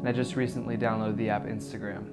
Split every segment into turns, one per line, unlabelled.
and I just recently downloaded the app Instagram.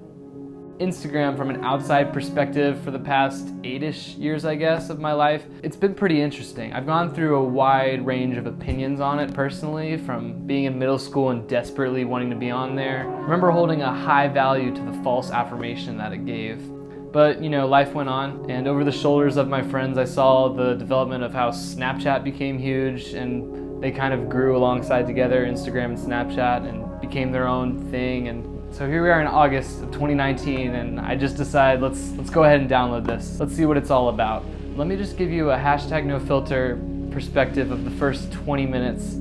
Instagram, from an outside perspective, for the past 8-ish years, I guess, of my life, it's been pretty interesting. I've gone through a wide range of opinions on it personally, from being in middle school and desperately wanting to be on there. I remember holding a high value to the false affirmation that it gave. But, life went on, and over the shoulders of my friends, I saw the development of how Snapchat became huge, and they kind of grew alongside together, Instagram and Snapchat, and became their own thing. And so here we are in August of 2019, and I just decided let's go ahead and download this. Let's see what it's all about. Let me just give you a #NoFilter perspective of the first 20 minutes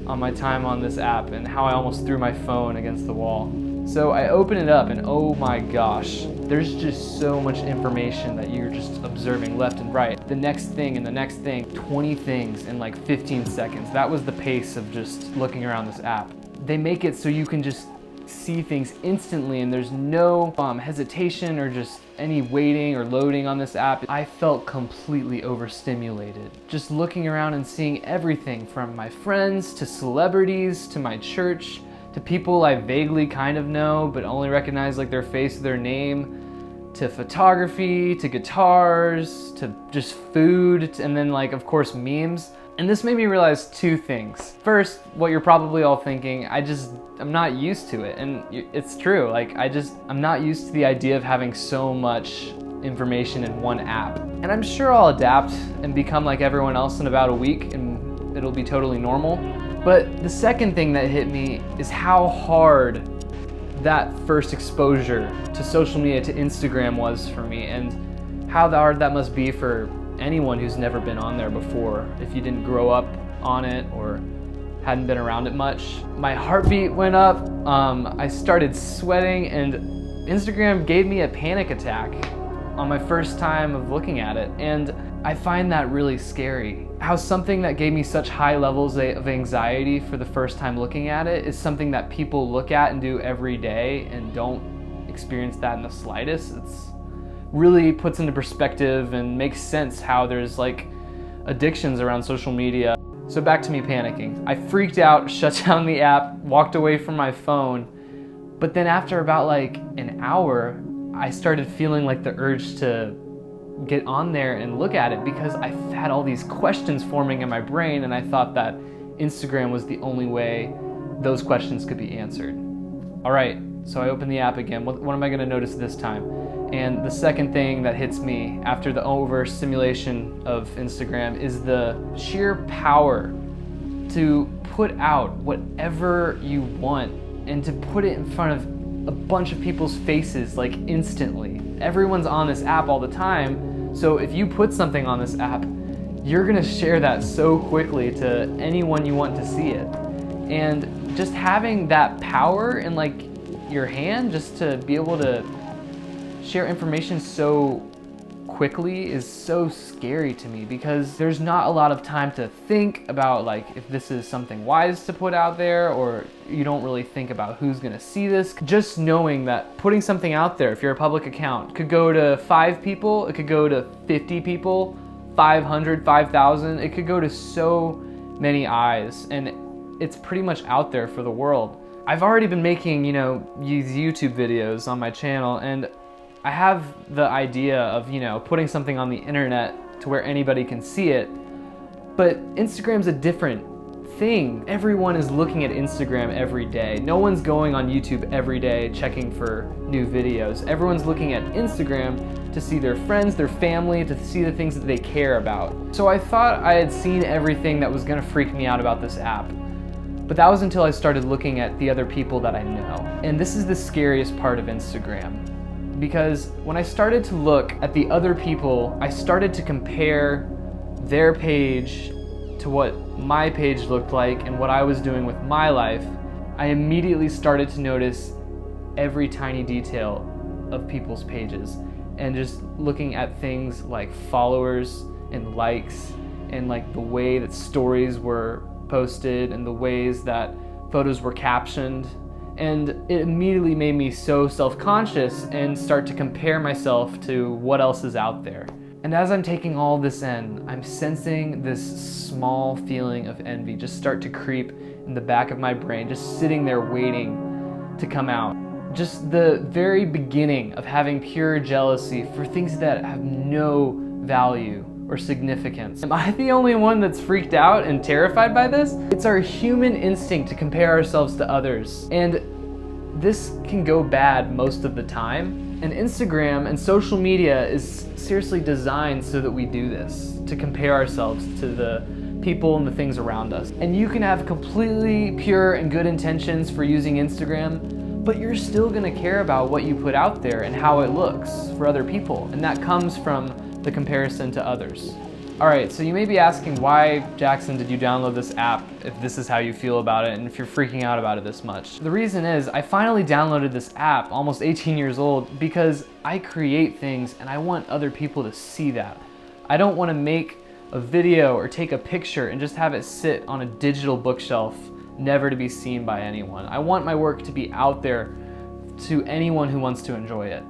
on my time on this app and how I almost threw my phone against the wall. So I open it up and oh my gosh, there's just so much information that you're just observing left and right. The next thing and the next thing, 20 things in like 15 seconds. That was the pace of just looking around this app. They make it so you can just see things instantly and there's no hesitation or just any waiting or loading on this app. I felt completely overstimulated. Just looking around and seeing everything from my friends to celebrities to my church to people I vaguely kind of know but only recognize like their face or their name, to photography, to guitars, to just food, and then like of course memes. And this made me realize two things. First, what you're probably all thinking, I'm not used to it. And it's true, I'm not used to the idea of having so much information in one app. And I'm sure I'll adapt and become like everyone else in about a week and it'll be totally normal. But the second thing that hit me is how hard that first exposure to social media, to Instagram, was for me, and how hard that must be for anyone who's never been on there before, if you didn't grow up on it or hadn't been around it much. My heartbeat went up, I started sweating, and Instagram gave me a panic attack on my first time of looking at it, and I find that really scary. How something that gave me such high levels of anxiety for the first time looking at it is something that people look at and do every day and don't experience that in the slightest. It's really puts into perspective and makes sense how there's like addictions around social media. So back to me panicking. I freaked out, shut down the app, walked away from my phone, but then after about like an hour, I started feeling like the urge to get on there and look at it because I had all these questions forming in my brain and I thought that Instagram was the only way those questions could be answered. All right, so I opened the app again. What am I gonna notice this time? And the second thing that hits me after the overstimulation of Instagram is the sheer power to put out whatever you want and to put it in front of a bunch of people's faces like instantly. Everyone's on this app all the time, so if you put something on this app, you're gonna share that so quickly to anyone you want to see it. And just having that power in like your hand, just to be able to share information so quickly, is so scary to me because there's not a lot of time to think about like if this is something wise to put out there, or you don't really think about who's gonna see this. Just knowing that putting something out there, if you're a public account, could go to 5 people, it could go to 50 people, 500, 5,000, it could go to so many eyes, and it's pretty much out there for the world. I've already been making, these YouTube videos on my channel, and I have the idea of, putting something on the internet to where anybody can see it, but Instagram's a different thing. Everyone is looking at Instagram every day. No one's going on YouTube every day checking for new videos. Everyone's looking at Instagram to see their friends, their family, to see the things that they care about. So I thought I had seen everything that was gonna freak me out about this app. But that was until I started looking at the other people that I know. And this is the scariest part of Instagram. Because when I started to look at the other people, I started to compare their page to what my page looked like and what I was doing with my life. I immediately started to notice every tiny detail of people's pages, and just looking at things like followers and likes and like the way that stories were posted and the ways that photos were captioned. And it immediately made me so self-conscious and start to compare myself to what else is out there. And as I'm taking all this in, I'm sensing this small feeling of envy just start to creep in the back of my brain, just sitting there waiting to come out. Just the very beginning of having pure jealousy for things that have no value or significance. Am I the only one that's freaked out and terrified by this? It's our human instinct to compare ourselves to others, and this can go bad most of the time. And Instagram and social media is seriously designed so that we do this, to compare ourselves to the people and the things around us. And you can have completely pure and good intentions for using Instagram, but you're still gonna care about what you put out there and how it looks for other people. And that comes from the comparison to others. All right, so you may be asking, why, Jackson, did you download this app if this is how you feel about it and if you're freaking out about it this much? The reason is, I finally downloaded this app, almost 18 years old, because I create things and I want other people to see that. I don't want to make a video or take a picture and just have it sit on a digital bookshelf, never to be seen by anyone. I want my work to be out there to anyone who wants to enjoy it.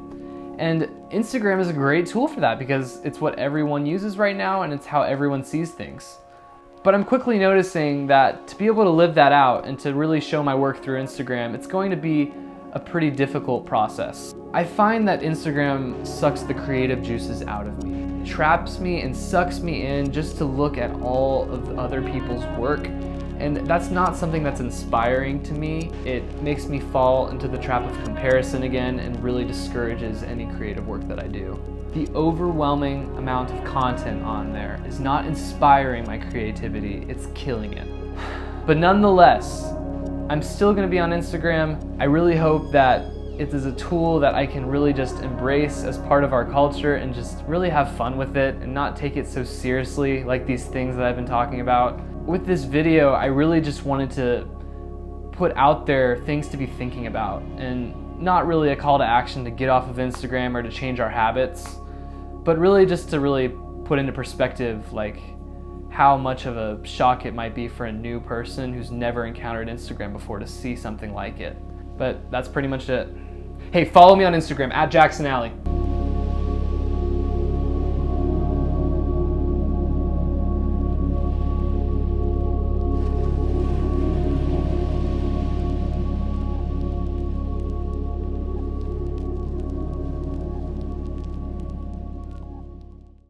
And Instagram is a great tool for that because it's what everyone uses right now and it's how everyone sees things. But I'm quickly noticing that to be able to live that out and to really show my work through Instagram, it's going to be a pretty difficult process. I find that Instagram sucks the creative juices out of me. It traps me and sucks me in just to look at all of the other people's work. And that's not something that's inspiring to me. It makes me fall into the trap of comparison again and really discourages any creative work that I do. The overwhelming amount of content on there is not inspiring my creativity, it's killing it. But nonetheless, I'm still gonna be on Instagram. I really hope that it is a tool that I can really just embrace as part of our culture and just really have fun with it and not take it so seriously like these things that I've been talking about. With this video, I really just wanted to put out there things to be thinking about and not really a call to action to get off of Instagram or to change our habits, but really just to really put into perspective like how much of a shock it might be for a new person who's never encountered Instagram before to see something like it. But that's pretty much it. Hey, follow me on Instagram @JacksonAlley.